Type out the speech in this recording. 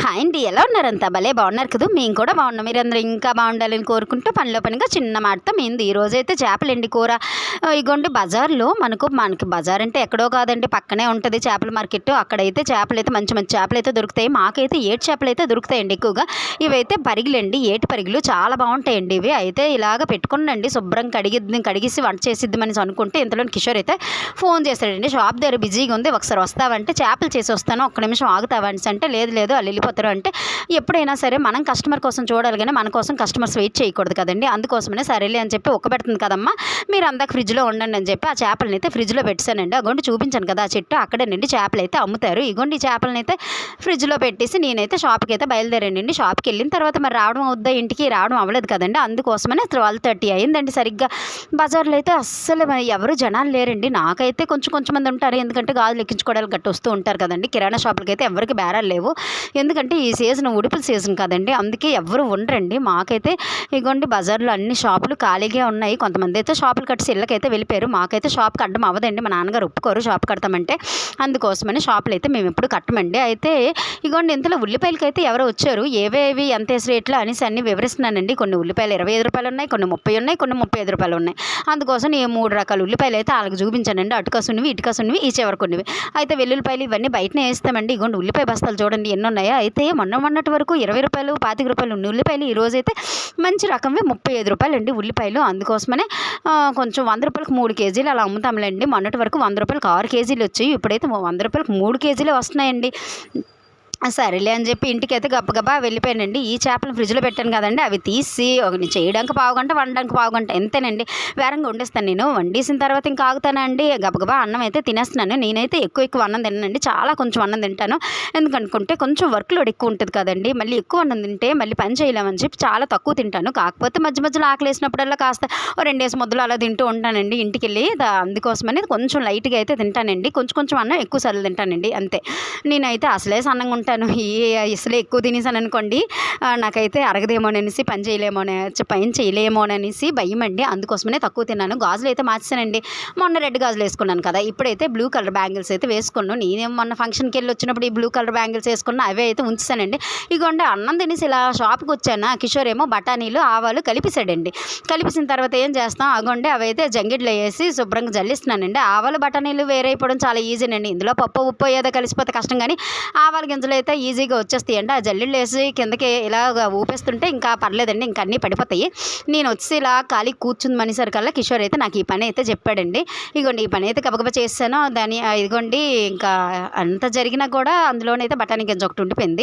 Hi అండి, ఎలా ఉన్నారంతా? భలే బాగున్నారు కదా. మేము కూడా బాగున్నాం. మీరందరూ ఇంకా బాగుండాలని కోరుకుంటూ పనిలో పనిగా చిన్న మాటతో మేము ఈరోజైతే చేపలండి కూర. ఇగోండి బజార్లో మనకి బజార్ అంటే ఎక్కడో కాదండి, పక్కనే ఉంటుంది చేపల మార్కెట్. అక్కడైతే చేపలు అయితే మంచి మంచి చేపలు అయితే దొరుకుతాయి. మాకైతే ఏటి చేపలు అయితే దొరుకుతాయండి ఎక్కువగా. ఇవైతే పరిగిలండి, ఏటి పరిగిలు చాలా బాగుంటాయండి. ఇవి అయితే ఇలాగ పెట్టుకున్నాండి, శుభ్రం కడిగేసి వంట చేసిద్దామని అనుకుంటే ఇంతలో కిషోర్ అయితే ఫోన్ చేశాడండి. షాప్ దగ్గర బిజీగా ఉంది, ఒకసారి వస్తావంటే చేపలు చేసి వస్తాను, ఒక్క నిమిషం ఆగుతావని అంటే లేదు లేదు వాళ్ళు వెళ్ళిపోతారు అంటే, ఎప్పుడైనా సరే మనం కస్టమర్ కోసం చూడాలి కానీ మన కోసం కస్టమర్స్ వెయిట్ చేయకూడదు కదండి. అందుకోసమనే సరేలే అని చెప్పి పెడుతుంది కదమ్మా, మీరు అందాక ఫ్రిడ్జ్లో ఉండండి అని చెప్పి ఆ చేపలను అయితే ఫ్రిడ్జ్లో పెట్టానండి. అగోండి చూపించాను కదా ఆ చెట్టు, అక్కడేనండి చేపలు అయితే అమ్ముతారు. ఇగోండి ఈ చేపలను అయితే ఫ్రిడ్జ్లో పెట్టేసి నేనైతే షాప్కి అయితే బయలుదేరండి. షాప్కి వెళ్ళిన తర్వాత మరి రావడం అవుద్దా, ఇంటికి రావడం అవ్వలేదు కదండి. అందుకోసమనే 12:30 అయిందండి సరిగ్గా. బజార్లో అయితే అస్సలు ఎవరు జనాలు లేరండి. నాకైతే కొంచెం మంది ఉంటారు, ఎందుకంటే గాజులు ఎక్కించుకోవడానికి గట్టి వస్తూ ఉంటారు కదండి. కిరాణా షాపులకి అయితే ఎవరికి బేరాలు లేవు, ఎందుకంటే ఈ సీజన్ ఉడుపుల సీజన్ కదండి, అందుకే ఎవరు ఉండరండి. మాకైతే ఇగోండి బజార్లో అన్ని షాపులు ఖాళీగా ఉన్నాయి. కొంతమంది అయితే షాపులు కట్టేసి ఇళ్ళకైతే వెళ్ళిపోయారు. మాకైతే షాప్ కట్టడం అవ్వదండి, మా నాన్నగారు ఒప్పుకోరు షాప్ కడతామంటే. అందుకోసమని షాపులు అయితే మేము ఎప్పుడు కట్టమండి. అయితే ఇగోండి ఇంతలో ఉల్లిపాయలకి అయితే ఎవరో వచ్చారు. ఏవేవి ఎంత రేట్లు అనేసి అన్ని వివరిస్తున్నానండి. కొన్ని ఉల్లిపాయలు 25 రూపాయలు ఉన్నాయి, కొన్ని 30 ఉన్నాయి, కొన్ని 35 రూపాయలు ఉన్నాయి. అందుకోసం నేను 3 రకాల ఉల్లిపాయలు అయితే వాళ్ళకి చూపించానండి. అటుకసునివి, ఇటుకసునివి, ఈ చివరకునివి. అయితే వెల్లుల్లిపాయలు ఇవన్నీ బయటనే వేస్తామండి. ఇగోండి ఉల్లిపాయ బస్తాలు చూడండి ఎన్ని ఉన్నాయో. అయితే మొన్నటి వరకు 20 రూపాయలు 25 రూపాయలు ఉన్న ఉల్లిపాయలు ఈరోజైతే మంచి రకంవి 35 రూపాయలు అండి ఉల్లిపాయలు. అందుకోసమనే కొంచెం 100 రూపాయలకు 3 కేజీలు అలా అమ్ముతాంలేండి. మొన్నటి వరకు 100 రూపాయలకు 6 కేజీలు వచ్చాయి, ఇప్పుడైతే 100 రూపాయలకు 3 కేజీలే వస్తున్నాయండి. సరేలే అని చెప్పి ఇంటికైతే గబగబా వెళ్ళిపోయానండి. ఈ చేపలను ఫ్రిడ్జ్లో పెట్టాను కదండి, అవి తీసి చేయడానికి పావుగంట, వండడానికి పావుగంట ఎంతేనండి, వేరంగా వండేస్తాను నేను. వండేసిన తర్వాత ఇంకా ఆగుతానండి, గబగబా అన్నం అయితే తినేస్తున్నాను. నేనైతే ఎక్కువ అన్నం తిన్నానండి, చాలా కొంచెం అన్నం తింటాను. ఎందుకనుకుంటే కొంచెం వర్క్ లోడ్ ఎక్కువ ఉంటుంది కదండి, మళ్ళీ ఎక్కువ అన్నం తింటే మళ్ళీ పని చేయలేమని చెప్పి చాలా తక్కువ తింటాను. కాకపోతే మధ్యలో ఆకలి వేసినప్పుడల్లా కాస్త 2 ముద్దలు అలా తింటూ ఉంటానండి ఇంటికి వెళ్ళి. అందుకోసమని కొంచెం లైట్గా అయితే తింటానండి, కొంచెం అన్నం ఎక్కువ సార్లు తింటానండి అంతే. నేనైతే అసలే సన్నంగా ఉంటాను, అసలే ఎక్కువ తినేసాను అనుకోండి నాకైతే అరగదేమోననేసి పని చేయలేమోననేసి భయం అండి. అందుకోసమనే తక్కువ తిన్నాను. గాజులు అయితే మార్చానండి. మొన్న రెడ్ గాజులు వేసుకున్నాను కదా, ఇప్పుడైతే బ్లూ కలర్ బ్యాంగిల్స్ అయితే వేసుకున్నాను. నేనేం మొన్న ఫంక్షన్కి వెళ్ళి వచ్చినప్పుడు ఈ బ్లూ కలర్ బ్యాంగిల్స్ వేసుకున్నా, అవే అయితే ఉంచానండి. ఇగోండి అన్నం తినేసి ఇలా షాప్కి వచ్చాను. కిషోర్ ఏమో బఠానీలు ఆవాలు కలిపిసాడండి. కలిపిసిన తర్వాత ఏం చేస్తాం, అగోండి అవి అయితే జంగిడ్లో వేసి శుభ్రంగా జల్లిస్తున్నానండి. ఆవాలు బఠానీలు వేరైపోవడం చాలా ఈజీనండి. ఇందులో పప్పు ఉప్పు ఏదో కలిసిపోతే కష్టం, కానీ ఆవాల గింజలు అయితే ఈజీగా వచ్చేస్తాయండి. ఆ జల్లిళ్ళు వేసి కిందకి ఇలా ఊపేస్తుంటే ఇంకా పర్లేదండి, ఇంకా అన్నీ పడిపోతాయి. నేను వచ్చి ఇలా ఖాళీ కూర్చుంది మనిసరికల్లా కిషోర్ అయితే నాకు ఈ పని అయితే చెప్పాడండి. ఇగోండి ఈ పని అయితే గబగబా చేశాను. దాని ఇదిగోండి ఇంకా అంత జరిగినా కూడా అందులోనైతే బఠానీ గింజ ఒకటి ఉండిపోయింది.